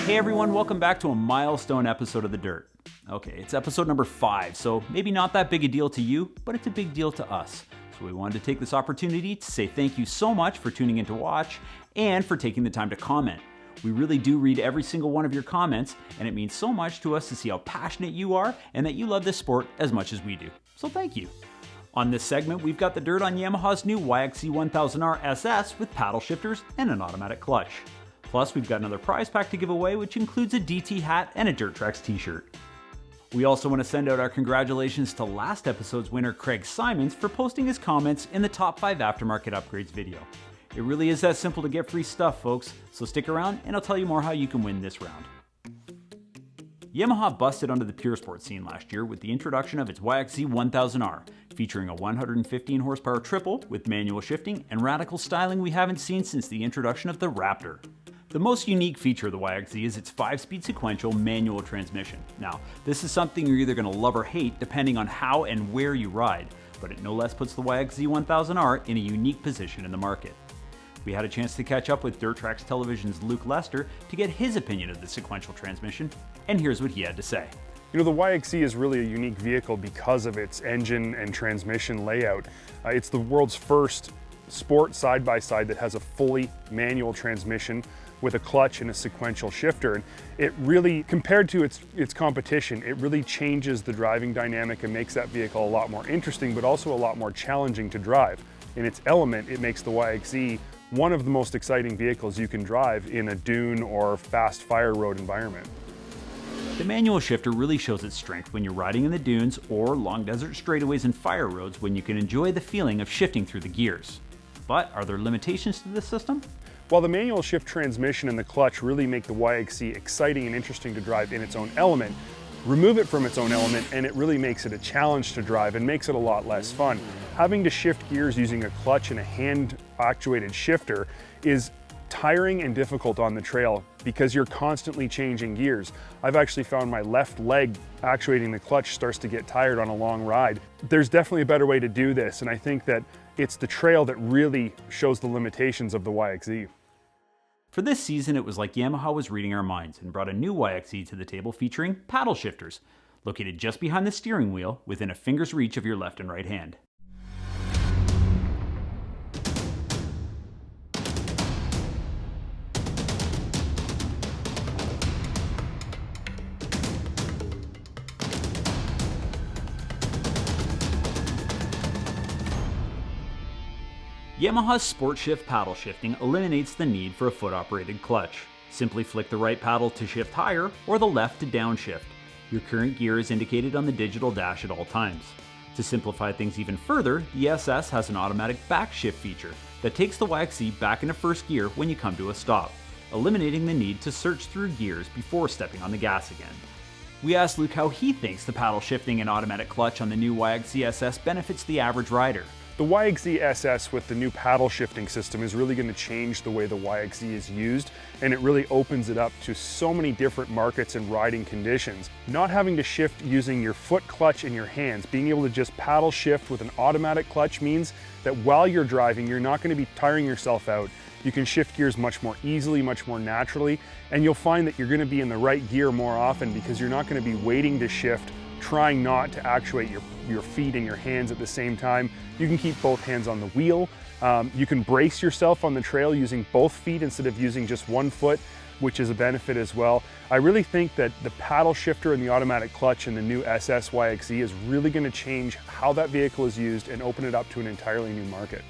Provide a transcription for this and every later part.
Hey everyone, welcome back to a milestone episode of The Dirt. Okay, it's episode number 5, so maybe not that big a deal to you, but it's a big deal to us. So we wanted to take this opportunity to say thank you so much for tuning in to watch and for taking the time to comment. We really do read every single one of your comments, and it means so much to us to see how passionate you are and that you love this sport as much as we do. So thank you. On this segment, we've got the dirt on Yamaha's new YXZ1000R SS with paddle shifters and an automatic clutch. Plus, we've got another prize pack to give away, which includes a DT hat and a Dirt Tracks t-shirt. We also want to send out our congratulations to last episode's winner, Craig Simons, for posting his comments in the top 5 aftermarket upgrades video. It really is that simple to get free stuff, folks, so stick around and I'll tell you more how you can win this round. Yamaha busted onto the pure sport scene last year with the introduction of its YXZ1000R, featuring a 115 horsepower triple with manual shifting and radical styling we haven't seen since the introduction of the Raptor. The most unique feature of the YXZ is its 5-speed sequential manual transmission. Now, this is something you're either going to love or hate depending on how and where you ride, but it no less puts the YXZ1000R in a unique position in the market. We had a chance to catch up with Dirt Tracks Television's Luke Lester to get his opinion of the sequential transmission, and here's what he had to say. You know, the YXZ is really a unique vehicle because of its engine and transmission layout. It's the world's first sport side-by-side that has a fully manual transmission with a clutch and a sequential shifter. And it really, compared to its competition, it really changes the driving dynamic and makes that vehicle a lot more interesting, but also a lot more challenging to drive. In its element, it makes the YXZ one of the most exciting vehicles you can drive in a dune or fast fire road environment. The manual shifter really shows its strength when you're riding in the dunes or long desert straightaways and fire roads when you can enjoy the feeling of shifting through the gears. But are there limitations to this system? While the manual shift transmission and the clutch really make the YXZ exciting and interesting to drive in its own element, remove it from its own element and it really makes it a challenge to drive and makes it a lot less fun. Having to shift gears using a clutch and a hand-actuated shifter is tiring and difficult on the trail because you're constantly changing gears. I've actually found my left leg actuating the clutch starts to get tired on a long ride. There's definitely a better way to do this, and I think that it's the trail that really shows the limitations of the YXZ. For this season, it was like Yamaha was reading our minds and brought a new YXZ to the table featuring paddle shifters, located just behind the steering wheel within a finger's reach of your left and right hand. Yamaha's Sport Shift paddle shifting eliminates the need for a foot-operated clutch. Simply flick the right paddle to shift higher or the left to downshift. Your current gear is indicated on the digital dash at all times. To simplify things even further, the SS has an automatic back shift feature that takes the YXZ back into first gear when you come to a stop, eliminating the need to search through gears before stepping on the gas again. We asked Luke how he thinks the paddle shifting and automatic clutch on the new YXZ SS benefits the average rider. The YXZ SS with the new paddle shifting system is really going to change the way the YXZ is used, and it really opens it up to so many different markets and riding conditions. Not having to shift using your foot clutch and your hands, being able to just paddle shift with an automatic clutch means that while you're driving, you're not going to be tiring yourself out. You can shift gears much more easily, much more naturally, and you'll find that you're going to be in the right gear more often because you're not going to be waiting to shift, trying not to actuate your feet and your hands at the same time. You can keep both hands on the wheel. You can brace yourself on the trail using both feet instead of using just one foot, which is a benefit as well. I really think that the paddle shifter and the automatic clutch in the new SS YXZ is really going to change how that vehicle is used and open it up to an entirely new market.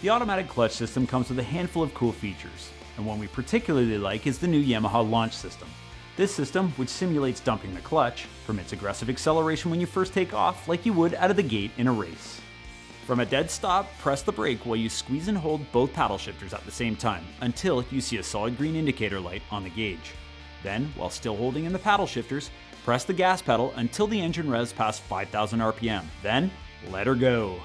The automatic clutch system comes with a handful of cool features, and one we particularly like is the new Yamaha launch system. This system, which simulates dumping the clutch, permits aggressive acceleration when you first take off like you would out of the gate in a race. From a dead stop, press the brake while you squeeze and hold both paddle shifters at the same time until you see a solid green indicator light on the gauge. Then, while still holding in the paddle shifters, press the gas pedal until the engine revs past 5,000 RPM. Then, let her go.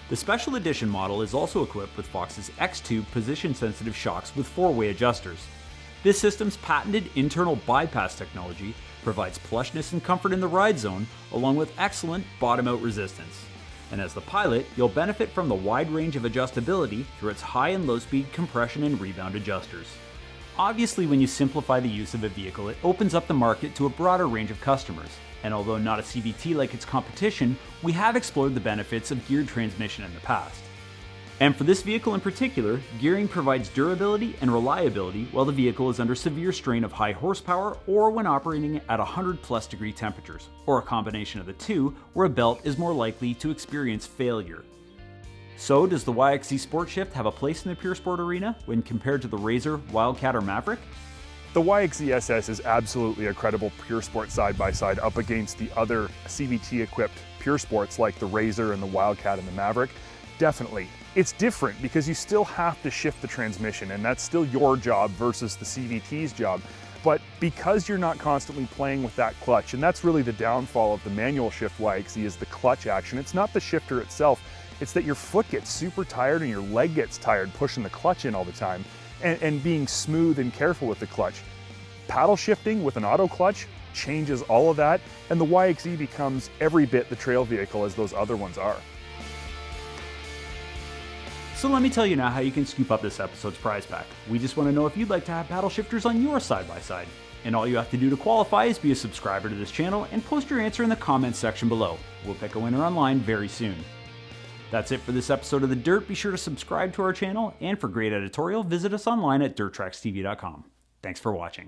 The Special Edition model is also equipped with Fox's X-Tube position-sensitive shocks with 4-way adjusters. This system's patented internal bypass technology provides plushness and comfort in the ride zone, along with excellent bottom-out resistance. And as the pilot, you'll benefit from the wide range of adjustability through its high and low speed compression and rebound adjusters. Obviously, when you simplify the use of a vehicle, it opens up the market to a broader range of customers. And although not a CVT like its competition, we have explored the benefits of geared transmission in the past. And for this vehicle in particular, gearing provides durability and reliability while the vehicle is under severe strain of high horsepower or when operating at 100+ degree temperatures, or a combination of the two where a belt is more likely to experience failure. So does the YXZ Sport Shift have a place in the pure sport arena when compared to the Razor, Wildcat, or Maverick? The YXZ SS is absolutely a credible pure sport side-by-side up against the other CVT-equipped pure sports like the Razor and the Wildcat and the Maverick. Definitely. It's different because you still have to shift the transmission, and that's still your job versus the CVT's job. But because you're not constantly playing with that clutch, and that's really the downfall of the manual shift YXZ is the clutch action. It's not the shifter itself, it's that your foot gets super tired and your leg gets tired pushing the clutch in all the time and being smooth and careful with the clutch. Paddle shifting with an auto clutch changes all of that, and the YXZ becomes every bit the trail vehicle as those other ones are. So let me tell you now how you can scoop up this episode's prize pack. We just want to know if you'd like to have paddle shifters on your side-by-side. And all you have to do to qualify is be a subscriber to this channel and post your answer in the comments section below. We'll pick a winner online very soon. That's it for this episode of The Dirt. Be sure to subscribe to our channel, and for great editorial, visit us online at dirttrackstv.com. Thanks for watching.